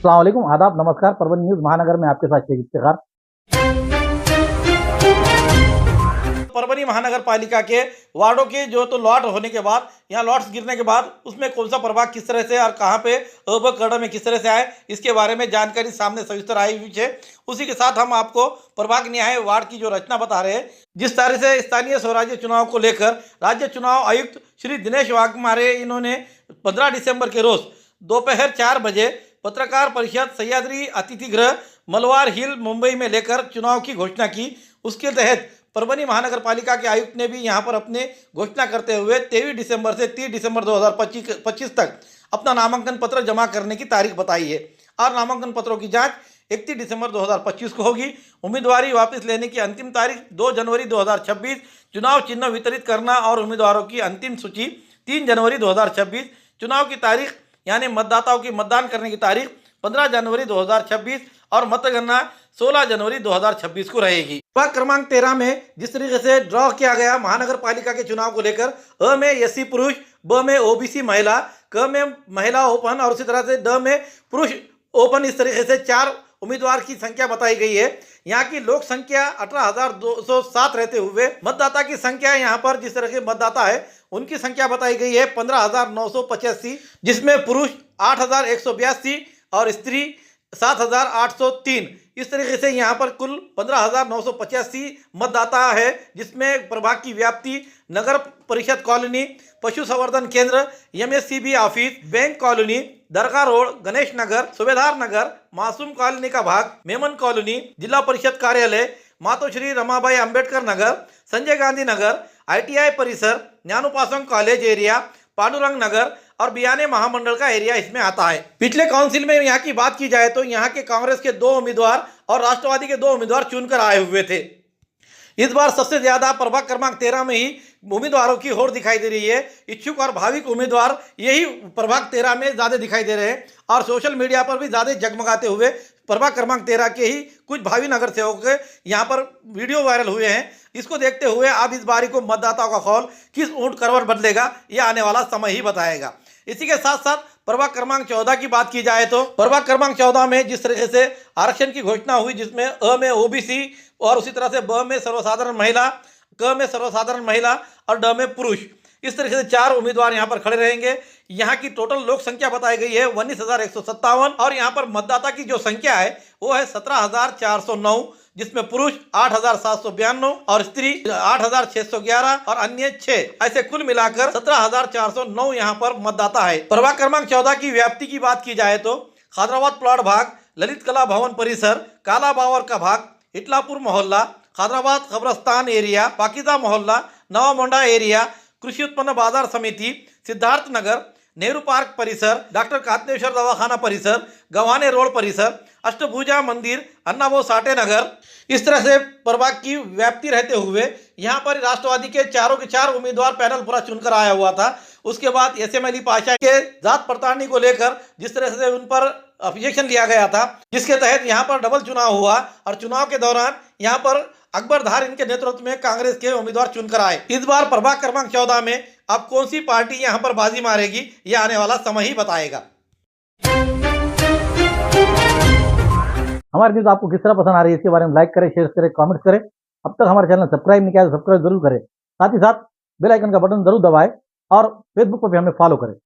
अस्सलाम वालेकुम, आदाब, नमस्कार। परभनी न्यूज़ महानगर में आपके साथ शेख इफ्तिखार। परभनी महानगर पालिका के वार्डों के जो तो लॉट होने के बाद यहाँ लॉट्स गिरने के बाद उसमें कौन सा प्रभाग किस तरह से और कहाँ पे अवकरण में किस तरह से आए, इसके बारे में जानकारी सामने सविस्तर आई हुई है। उसी के साथ हम आपको प्रभाग न्याय वार्ड की जो रचना बता रहे हैं। जिस तरह से स्थानीय स्वराज्य चुनाव को लेकर राज्य चुनाव आयुक्त श्री दिनेश वाघमारे इन्होंने 15 दिसंबर के रोज दोपहर 4 बजे पत्रकार परिषद सह्याद्री अतिथि गृह मलवार हिल मुंबई में लेकर चुनाव की घोषणा की। उसके तहत परभनी महानगर पालिका के आयुक्त ने भी यहां पर अपने घोषणा करते हुए 23 दिसंबर से 30 दिसंबर 2025 तक अपना नामांकन पत्र जमा करने की तारीख बताई है और नामांकन पत्रों की जांच 31 दिसंबर 2025 को होगी। उम्मीदवारी वापस लेने की अंतिम तारीख 2 जनवरी 2026, चुनाव चिन्ह वितरित करना और उम्मीदवारों की अंतिम सूची 3 जनवरी 2026, चुनाव की तारीख यानी मतदाताओं की मतदान करने की तारीख 15 जनवरी 2026 और मतगणना 16 जनवरी 2026 को रहेगी। प्रभाग क्रमांक 13 में जिस तरीके से ड्रॉ किया गया महानगर पालिका के चुनाव को लेकर अ में एससी पुरुष, ब में ओबीसी महिला, क में महिला ओपन और उसी तरह से ड में पुरुष ओपन, इस तरीके से 4 उम्मीदवार की संख्या बताई गई है। यहाँ की लोक संख्या 18,207 रहते हुए मतदाता की संख्या यहाँ पर जिस तरह के मतदाता है उनकी संख्या बताई गई है 15,985, जिसमें पुरुष 8,182 और स्त्री 7,803। इस तरीके से यहाँ पर कुल 15,985 मतदाता है, जिसमें प्रभाग की व्याप्ति नगर परिषद कॉलोनी, पशु संवर्धन केंद्र, एमएससीबी ऑफिस, बैंक कॉलोनी, दरगाह रोड, गणेश नगर, सुबेदार नगर, मासूम कॉलोनी का भाग, मेमन कॉलोनी, जिला परिषद कार्यालय, मातोश्री रमाबाई अंबेडकर नगर, संजय गांधी नगर, ITI परिसर, ज्ञानोपासना कॉलेज एरिया, पांडुरंग नगर और बियाने महामंडल का एरिया इसमें आता है। पिछले काउंसिल में यहाँ की बात की जाए तो यहाँ के कांग्रेस के 2 उम्मीदवार और राष्ट्रवादी के 2 उम्मीदवार चुनकर आए हुए थे। इस बार सबसे ज्यादा प्रभाग क्रमांक 13 में ही उम्मीदवारों की होड़ दिखाई दे रही है। इच्छुक और भाविक उम्मीदवार यही प्रभाग 13 में ज्यादा दिखाई दे रहे हैं और सोशल मीडिया पर भी ज्यादा जगमगाते हुए प्रभाग क्रमांक 13 के ही कुछ भावी नगर सेवक यहाँ पर वीडियो वायरल हुए हैं। इसको देखते हुए अब इस बारी को मतदाताओं का कौल किस ऊंट करवट बदलेगा, यह आने वाला समय ही बताएगा। इसी के साथ साथ प्रभाग क्रमांक 14 की बात की जाए तो प्रभाग क्रमांक 14 में जिस तरीके से आरक्षण की घोषणा हुई, जिसमें अ में ओबीसी और उसी तरह से ब में सर्वसाधारण महिला, क में सर्वसाधारण महिला और ड में पुरुष, इस तरीके से 4 उम्मीदवार यहाँ पर खड़े रहेंगे। यहाँ की टोटल लोक संख्या बताई गई है 19,157 और यहाँ पर मतदाता की जो संख्या है वो है 17,409, जिसमें पुरुष 8,792 और स्त्री 8,611 और अन्य 6, ऐसे कुल मिलाकर 17,409 यहाँ पर मतदाता है। प्रभाग क्रमांक 14 की व्याप्ति की बात की जाए तो खादराबाद प्लॉट भाग, ललित कला भवन परिसर, काला बावर का भाग, इटलापुर मोहल्ला, खादराबाद कब्रस्तान एरिया, पाकिजा मोहल्ला, नवा मोंडा एरिया, कृषि उत्पन्न बाजार समिति, सिद्धार्थ नगर, नेहरू पार्क परिसर, डॉक्टर कात्नेश्वर दवाखाना परिसर, गवाने रोड परिसर, अष्टभुजा मंदिर, अन्नाभाऊ साठे नगर, इस तरह से प्रभाग की व्याप्ति रहते हुए यहाँ पर राष्ट्रवादी के चारों के 4 उम्मीदवार पैनल पूरा चुनकर आया हुआ था। उसके बाद SM अली पाशा के जात पड़तालनी को लेकर जिस तरह से उन पर ऑब्जेक्शन लिया गया था, जिसके तहत यहाँ पर डबल चुनाव हुआ और चुनाव के दौरान यहाँ पर अकबर धार इनके नेतृत्व में कांग्रेस के उम्मीदवार चुनकर आए। इस बार प्रभाग क्रमांक 14 में अब कौन सी पार्टी यहाँ पर बाजी मारेगी, यह आने वाला समय ही बताएगा। हमारी न्यूज़ आपको किस तरह पसंद आ रही है, इसके बारे में लाइक करें, शेयर करें, कमेंट्स करें। अब तक हमारे चैनल सब्सक्राइब नहीं किया तो सब्सक्राइब जरूर करें। साथ ही साथ बेल आइकन का बटन जरूर दबाएं और फेसबुक पर भी हमें फॉलो करें।